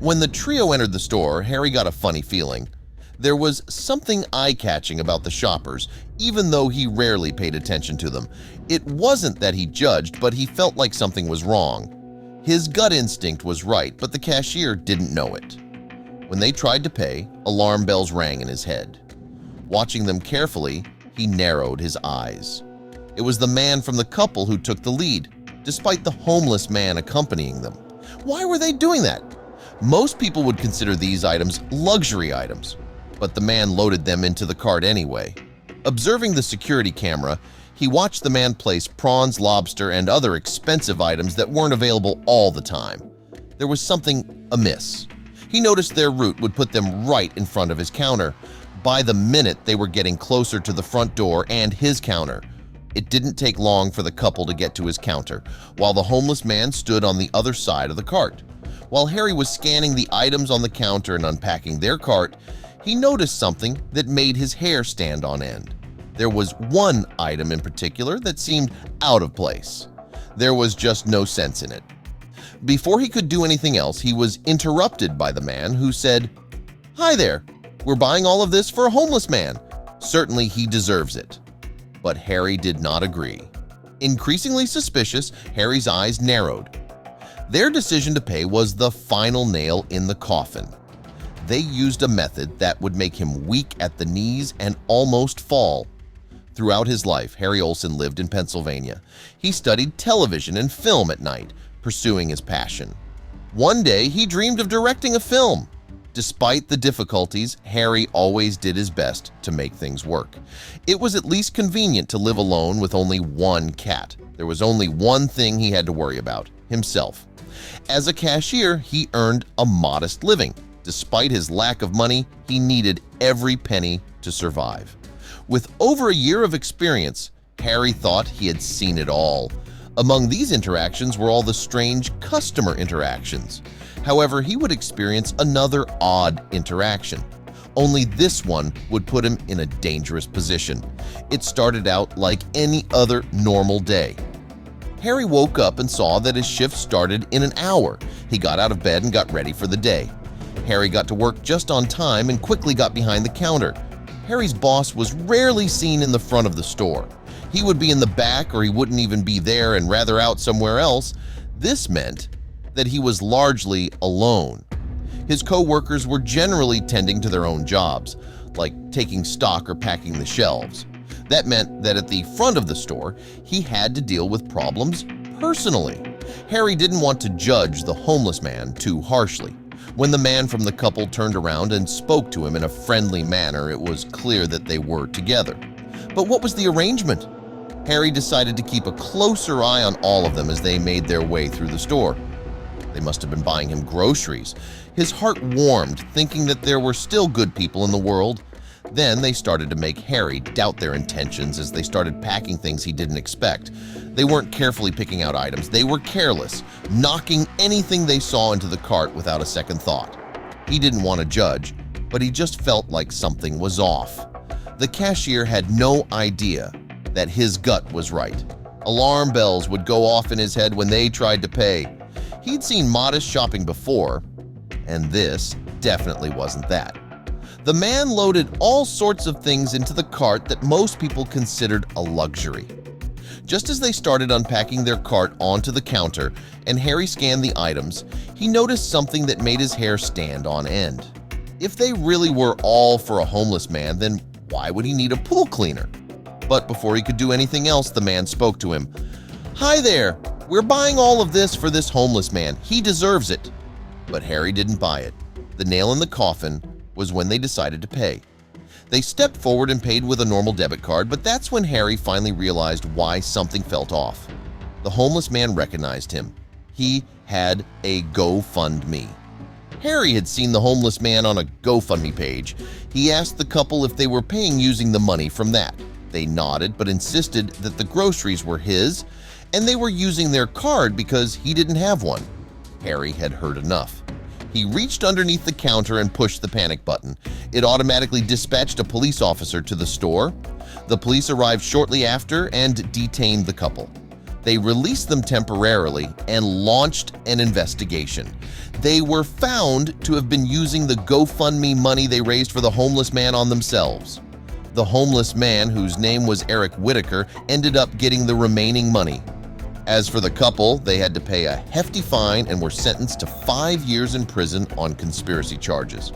When the trio entered the store, Harry got a funny feeling. There was something eye-catching about the shoppers, even though he rarely paid attention to them. It wasn't that he judged, but he felt like something was wrong. His gut instinct was right, but the cashier didn't know it. When they tried to pay, alarm bells rang in his head. Watching them carefully, he narrowed his eyes. It was the man from the couple who took the lead, despite the homeless man accompanying them. Why were they doing that? Most people would consider these items luxury items, but the man loaded them into the cart anyway. Observing the security camera, he watched the man place prawns, lobster, and other expensive items that weren't available all the time. There was something amiss. He noticed their route would put them right in front of his counter. By the minute, they were getting closer to the front door and his counter. It didn't take long for the couple to get to his counter, while the homeless man stood on the other side of the cart. While Harry was scanning the items on the counter and unpacking their cart, he noticed something that made his hair stand on end. There was one item in particular that seemed out of place. There was just no sense in it. Before he could do anything else, he was interrupted by the man who said, "Hi there, we're buying all of this for a homeless man. Certainly he deserves it." But Harry did not agree. Increasingly suspicious, Harry's eyes narrowed. Their decision to pay was the final nail in the coffin. They used a method that would make him weak at the knees and almost fall. Throughout his life, Harry Olsen lived in Pennsylvania. He studied television and film at night, pursuing his passion. One day, he dreamed of directing a film. Despite the difficulties, Harry always did his best to make things work. It was at least convenient to live alone with only one cat. There was only one thing he had to worry about: himself. As a cashier, he earned a modest living. Despite his lack of money, he needed every penny to survive. With over a year of experience, Harry thought he had seen it all. Among these interactions were all the strange customer interactions. However, he would experience another odd interaction. Only this one would put him in a dangerous position. It started out like any other normal day. Harry woke up and saw that his shift started in an hour. He got out of bed and got ready for the day. Harry got to work just on time and quickly got behind the counter. Harry's boss was rarely seen in the front of the store. He would be in the back, or he wouldn't even be there and rather out somewhere else. This meant that he was largely alone. His co-workers were generally tending to their own jobs, like taking stock or packing the shelves. That meant that at the front of the store, he had to deal with problems personally. Harry didn't want to judge the homeless man too harshly. When the man from the couple turned around and spoke to him in a friendly manner, it was clear that they were together. But what was the arrangement? Harry decided to keep a closer eye on all of them as they made their way through the store. They must have been buying him groceries. His heart warmed, thinking that there were still good people in the world. Then they started to make Harry doubt their intentions as they started packing things he didn't expect. They weren't carefully picking out items. They were careless, knocking anything they saw into the cart without a second thought. He didn't want to judge, but he just felt like something was off. The cashier had no idea that his gut was right. Alarm bells would go off in his head when they tried to pay. He'd seen modest shopping before, and this definitely wasn't that. The man loaded all sorts of things into the cart that most people considered a luxury. Just as they started unpacking their cart onto the counter and Harry scanned the items, he noticed something that made his hair stand on end. If they really were all for a homeless man, then why would he need a pool cleaner? But before he could do anything else, the man spoke to him. "Hi there, we're buying all of this for this homeless man. He deserves it." But Harry didn't buy it. The nail in the coffin was when they decided to pay. They stepped forward and paid with a normal debit card, but that's when Harry finally realized why something felt off. The homeless man recognized him. He had a GoFundMe. Harry had seen the homeless man on a GoFundMe page. He asked the couple if they were paying using the money from that. They nodded but insisted that the groceries were his, and they were using their card because he didn't have one. Harry had heard enough. He reached underneath the counter and pushed the panic button. It automatically dispatched a police officer to the store. The police arrived shortly after and detained the couple. They released them temporarily and launched an investigation. They were found to have been using the GoFundMe money they raised for the homeless man on themselves. The homeless man, whose name was Eric Whitaker, ended up getting the remaining money. As for the couple, they had to pay a hefty fine and were sentenced to 5 years in prison on conspiracy charges.